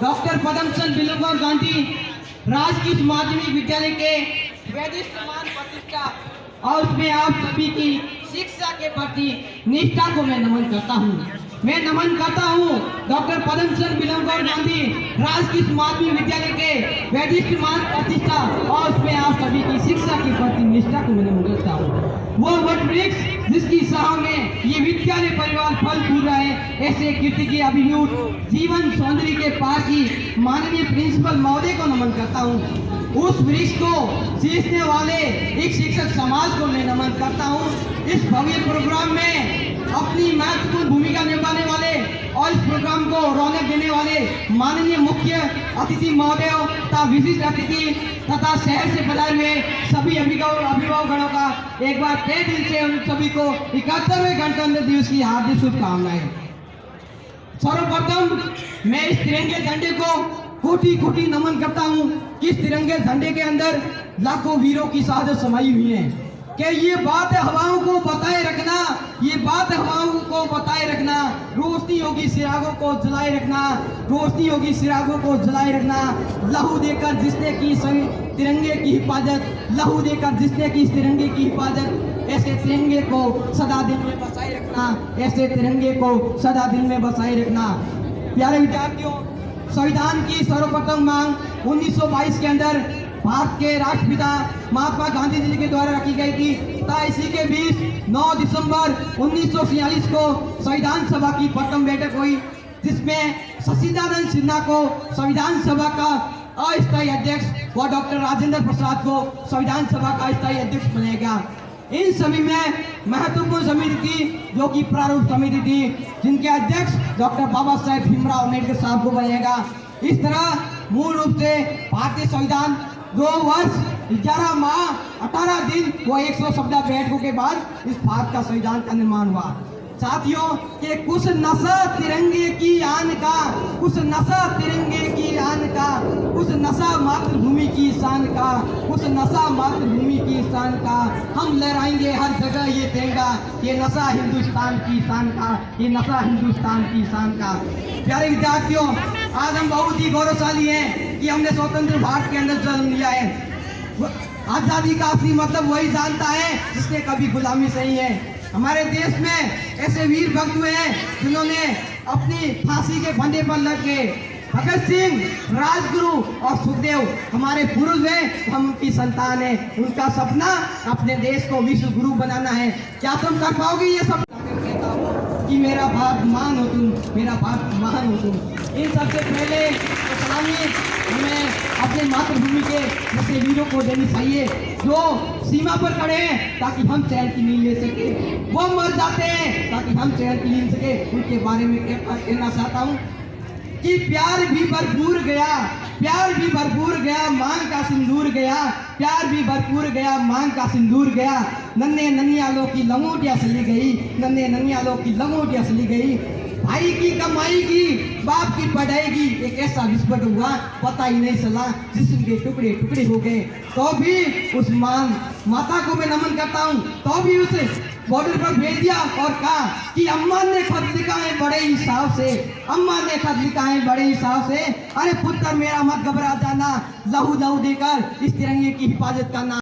Doctor Padamchand बिल्वगौर Gandhi राजकीय माध्यमिक विद्यालय के वैदिक सम्मान प्रतिष्ठा और उसमें आप सभी की शिक्षा के प्रति निष्ठा को मैं नमन करता हूँ। मैं नमन करता हूँ डॉक्टर पद्मचंद बिल्वगौर गांधी राजकीय माध्यमिक विद्यालय के वैदिक सम्मान प्रतिष्ठा और उसमें आप सभी की शिक्षा के प्रति निष्ठा को मैं नमन करता हूँ। वो वट वृक्ष जिसकी शाह में ये विद्यालय परिवार फल फूल रहा है, ऐसे कीर्ति की अभिभूत जीवन सौंदर्य के पास ही माननीय प्रिंसिपल महोदय को नमन करता हूँ। उस वृक्ष को सींचने वाले एक शिक्षक समाज को मैं नमन करता हूँ। इस भव्य प्रोग्राम में अपनी महत्वपूर्ण भूमिका निभाने वाले और इस प्रोग्राम को रौनक देने वाले माननीय मुख्य अतिथि महोदय तथा विशिष्ट अतिथि तथा शहर से पधारे हुए सभी अभिभावकगणों का एक बार तहे दिल से उन सभी को 71वें गणतंत्र दिवस की हार्दिक शुभकामनाएं। सर्वप्रथम मैं इस तिरंगे झंडे को कोटि कोटि नमन करता हूँ कि इस तिरंगे झंडे के अंदर लाखों वीरों की शहादत समाई हुई है। कि ये बात है हवाओं को बताए रखना, ये बात है हवाओं को बताए रखना, रोशनी होगी सिरागों को जलाए रखना, रोशनी होगी सिरागों को जलाए रखना। लहू देकर जिसने की तिरंगे की हिफाजत, लहू देकर जिसने की तिरंगे की हिफाजत, ऐसे तिरंगे को सदा दिल में बसाए रखना, ऐसे तिरंगे को सदा दिल में बसाए रखना। प्यारे विद्यार्थियों, संविधान की सर्वप्रथम मांग 1922 के अंदर भारत के राष्ट्रपिता महात्मा गांधी जी के द्वारा रखी गई थी तथा इसी के बीच 9 दिसंबर 1946 को संविधान सभा की प्रथम बैठक हुई, जिसमें सच्चिदानंद सिन्हा को संविधान सभा का अस्थायी अध्यक्ष व डॉक्टर राजेंद्र प्रसाद को संविधान सभा का अस्थायी अध्यक्ष बनाया गया। इन सभी में महत्वपूर्ण समिति थी जो कि प्रारूप समिति थी, जिनके अध्यक्ष डॉक्टर बाबा साहेब भीमराव अम्बेडकर साहब को बनाएगा। इस तरह मूल रूप से भारतीय संविधान 2 वर्ष 11 माह 18 दिन व 117 बैठकों के बाद इस भारत का संविधान का निर्माण हुआ। साथियों, के कुछ नशा तिरंगे की आन का, कुछ नशा तिरंगे की आन का, कुछ नशा मातृभूमि की शान का, कुछ नशा मातृभूमि की शान का। हम लहराएंगे हर जगह ये तिरंगा, ये नशा हिंदुस्तान की शान का, ये नशा हिंदुस्तान की शान का। प्यारे विद्यार्थियों, आज हम बहुत ही गौरवशाली हैं कि हमने स्वतंत्र भारत के अंदर जन्म लिया है। आज़ादी का असली मतलब वही जानता है जिसने कभी गुलामी सही है। हमारे देश में ऐसे वीर भक्त हुए हैं जिन्होंने अपनी फांसी के फंदे पर लग गए। भगत सिंह, राजगुरु और सुखदेव हमारे पूर्वज हैं, हम उनकी संतान हैं। उनका सपना अपने देश को विश्व गुरु बनाना है। क्या तुम कर पाओगे ये सब? कहता हूँ कि मेरा भारत महान हो तुम, मेरा भारत महान हो तुम। इन सबसे पहले सलामी हमें अपने मातृभूमि के ऐसे वीरों को देनी चाहिए जो सीमा पर खड़े हैं ताकि हम चैन की नींद ले सके। वो मर जाते हैं ताकि हम चैन की नींद सके। उनके बारे में कहना चाहता हूँ कि प्यार भी भरपूर गया, प्यार भी भरपूर गया, मांग का सिंदूर गया, प्यार भी भरपूर गया, मांग का सिंदूर गया। नन्हे ननियालों की लंगोटियां सली गई, नन्हे ननियालों की लंगोटियां सली गई। भाई की कमाई की, बाप की पढ़ाई की, एक ऐसा विस्फोट हुआ पता ही नहीं चला, जिस्म के टुकड़े टुकड़े हो गए। तो भी उस माता को मैं नमन करता हूँ, तो भी उसे बॉर्डर पर भेज दिया और कहा कि अम्मा ने खत लिखा है बड़े हिसाब से, अम्मा ने खत लिखा है बड़े हिसाब से। अरे पुत्र मेरा मत घबरा जाना, लहू लहू देकर इस तिरंगे की हिफाजत करना।